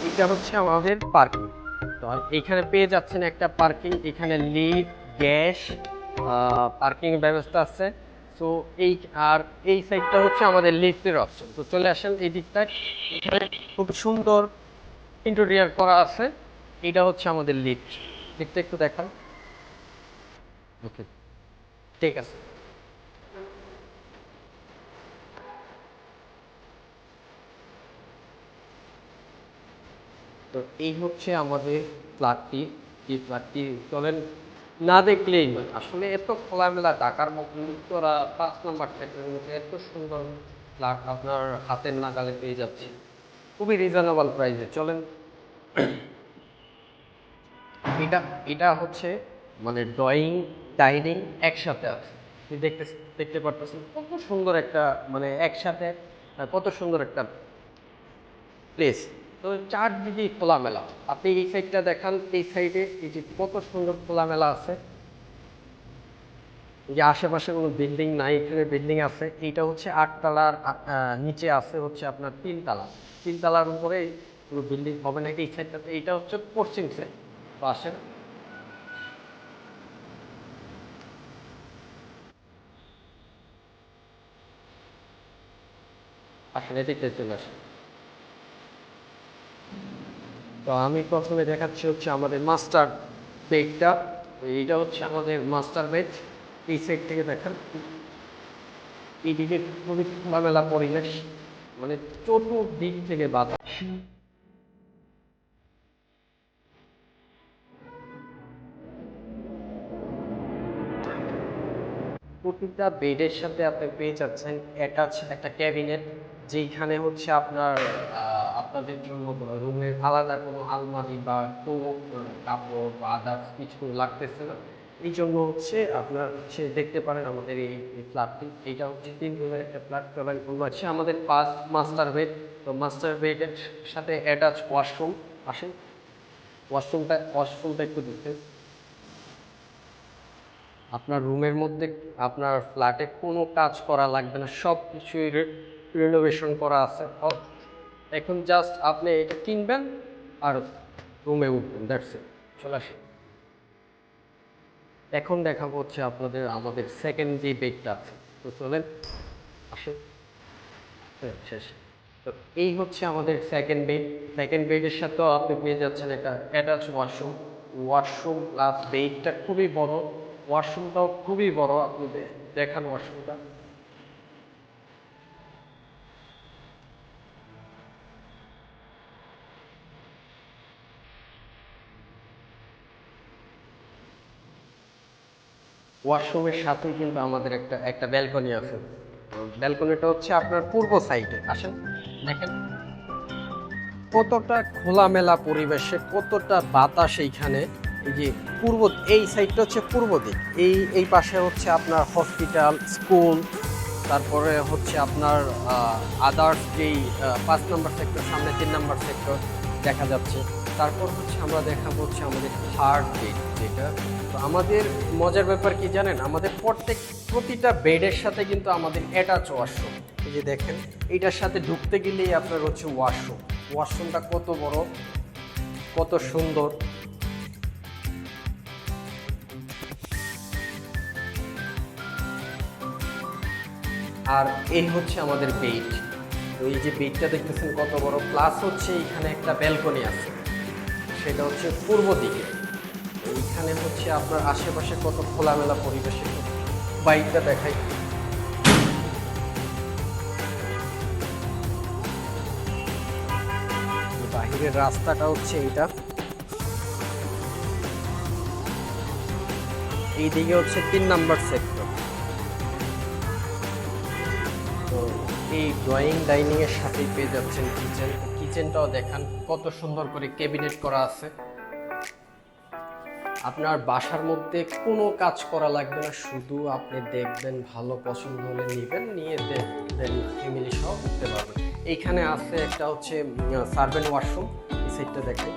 এটা হচ্ছে আমাদের পার্কিং। তো এইখানে পেয়ে যাচ্ছেন একটা পার্কিং, এখানে লিফট, গ্যাস, পার্কিং ব্যবস্থা আছে। তো আর এই সাইডটা হচ্ছে আমাদের লিফটের অপশন। তো চলে আসেন এই দিকটায়, এখানে খুব সুন্দর ইন্টেরিয়র করা আছে। এটা হচ্ছে আমাদের লিফট, লিফটটা একটু দেখান। ওকে, ঠিক আছে। তো এই হচ্ছে আমাদের ফ্ল্যাটটি। এই ফ্ল্যাটটি চলেন না দেখলেই নয়, আসলে এত খোলামেলা ঢাকার মধ্যে উত্তরা 5 নম্বর সেক্টরের মধ্যে এত সুন্দর ফ্ল্যাট আপনার হাতের নাগালে পেয়ে যাচ্ছে খুবই রিজনেবল প্রাইসে। চলেন, এটা এটা হচ্ছে মানে ড্রয়িং ডাইনিং একসাথে আছে। আপনি দেখতে পারতেছেন কত সুন্দর একটা মানে একসাথে কত সুন্দর একটা প্লেস। তো চারদিকে খোলামেলা, আপনি এই সাইডটা দেখান, এই সাইডে এই যে কত সুন্দর খোলামেলা আছে, যে আশেপাশে কোনো বিল্ডিং নাই, এখানে বিল্ডিং আছে। এইটা হচ্ছে 8 তলার, নিচে আছে হচ্ছে আপনার 3 তলা, 3 তলার উপরে পুরো বিল্ডিং হবে না এই সাইডটাতে। এইটা হচ্ছে পশ্চিম সাইড। তো আসেন, আসলে এদিকটা চলে আসেন। তো আমি প্রথমে দেখাচ্ছি হচ্ছে আমাদের মাস্টার বেডটা। এইটা হচ্ছে আমাদের মাস্টার বেড। এই সাইড থেকে দেখেন, এইদিকে খুবই খোলামেলা পরিবেশ, মানে চতুর্দিক থেকে বাতাস। প্রতিটা বেডের সাথে আপনি পেয়ে যাচ্ছেন অ্যাটাচ একটা ক্যাবিনেট, যেখানে হচ্ছে আপনার আপনাদের জন্য রুমের আলাদা কোনো আলমারি বা কোনো কাপড় বা আদার্স কিছু লাগতেছে না। এই জন্য হচ্ছে আপনার হচ্ছে দেখতে পারেন আমাদের এই ফ্ল্যাটটি। এইটা হচ্ছে 3 রুমের একটা ফ্ল্যাট। হচ্ছে আমাদের ফার্স্ট মাস্টার বেড। তো মাস্টার বেডের সাথে অ্যাটাচ ওয়াশরুম। আসেন, ওয়াশরুমটা একটু দেখতে। আপনার রুমের মধ্যে আপনার ফ্ল্যাটে কোনো কাজ করা লাগবে না, সব কিছুই রিনোভেশন করা আছে। এখন জাস্ট আপনি এটা কিনবেন আর রুমে উঠবেন, দ্যাটস ইট। চলে আসি, এখন দেখাবো হচ্ছে আপনাদের আমাদের সেকেন্ড যে বেডটা আছে। তো চলেন, আসে, শেষ। তো এই হচ্ছে আমাদের সেকেন্ড বেড। সেকেন্ড বেডের সাথেও আপনি পেয়ে যাচ্ছেন একটা অ্যাটাচ ওয়াশরুম। ওয়াশরুম প্লাস বেডটা খুবই বড়, ওয়াশরুমটাও খুবই বড়। আপনি দেখান ওয়াশরুমটা। ওয়াশরুমের সাথেই কিন্তু আমাদের একটা একটা ব্যালকনি আছে। ব্যালকনিটা হচ্ছে আপনার পূর্ব সাইডে। আসেন, দেখেন কতটা খোলামেলা পরিবেশে, কতটা বাতাস এইখানে। এই যে পূর্ব, এই সাইডটা হচ্ছে পূর্ব দিক, এই পাশে হচ্ছে আপনার হসপিটাল, স্কুল, তারপরে হচ্ছে আপনার আদার্স যেই 5 নম্বর সেক্টর, সামনে 3 নম্বর সেক্টর দেখা যাচ্ছে। তারপর হচ্ছে আমরা দেখাবো হচ্ছে আমাদের থার্ড বেড যেটা। তো আমাদের মজার ব্যাপার কি জানেন, আমাদের প্রতিটা বেডের সাথে কিন্তু আমাদের অ্যাটাচ ওয়াশরুম। এই যে দেখেন, এইটার সাথে ঢুকতে গেলেই আপনার হচ্ছে ওয়াশরুম। ওয়াশরুমটা কত বড়, কত সুন্দর। আর এই হচ্ছে আমাদের বেড। তো এই যে বেডটা দেখতেছেন কত বড়, প্লাস হচ্ছে এখানে একটা ব্যালকনি আছে, সেটা হচ্ছে পূর্ব দিকে। এইখানে হচ্ছে আপনার আশেপাশে কত খোলামেলা পরিবেশে। বাইকটা দেখাই, বাহিরের রাস্তাটা হচ্ছে এইটা। এইদিকে হচ্ছে 3 নম্বর সেক্টর। তো এই ড্রয়িং ডাইনিং এর সাথেই পেয়ে যাচ্ছেন কিচেন। কিচেনটাও দেখান কত সুন্দর করে ক্যাবিনেট করা আছে। আপনার বাসার মধ্যে কোনো কাজ করা লাগবে না, শুধু আপনি দেখবেন, ভালো পছন্দ হলে নেবেন, নিয়ে দেন ফ্যামিলি সহ উঠতে পারবেন। এইখানে আছে একটা হচ্ছে সার্ভেন্ট ওয়াশরুম, এই সাইডটা দেখাই।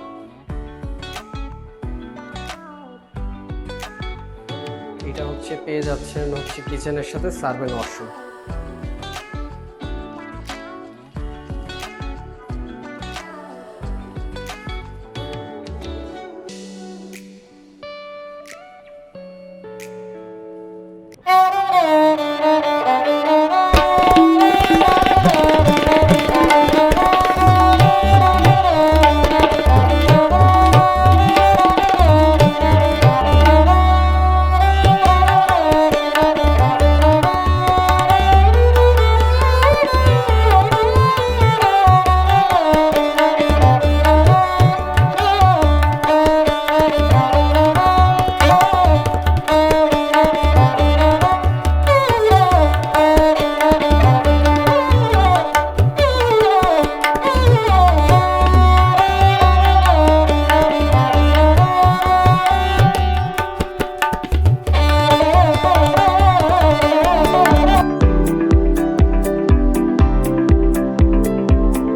এটা হচ্ছে পেয়ে যাচ্ছেন হচ্ছে কিচেনের সাথে সার্ভেন্ট ওয়াশরুম।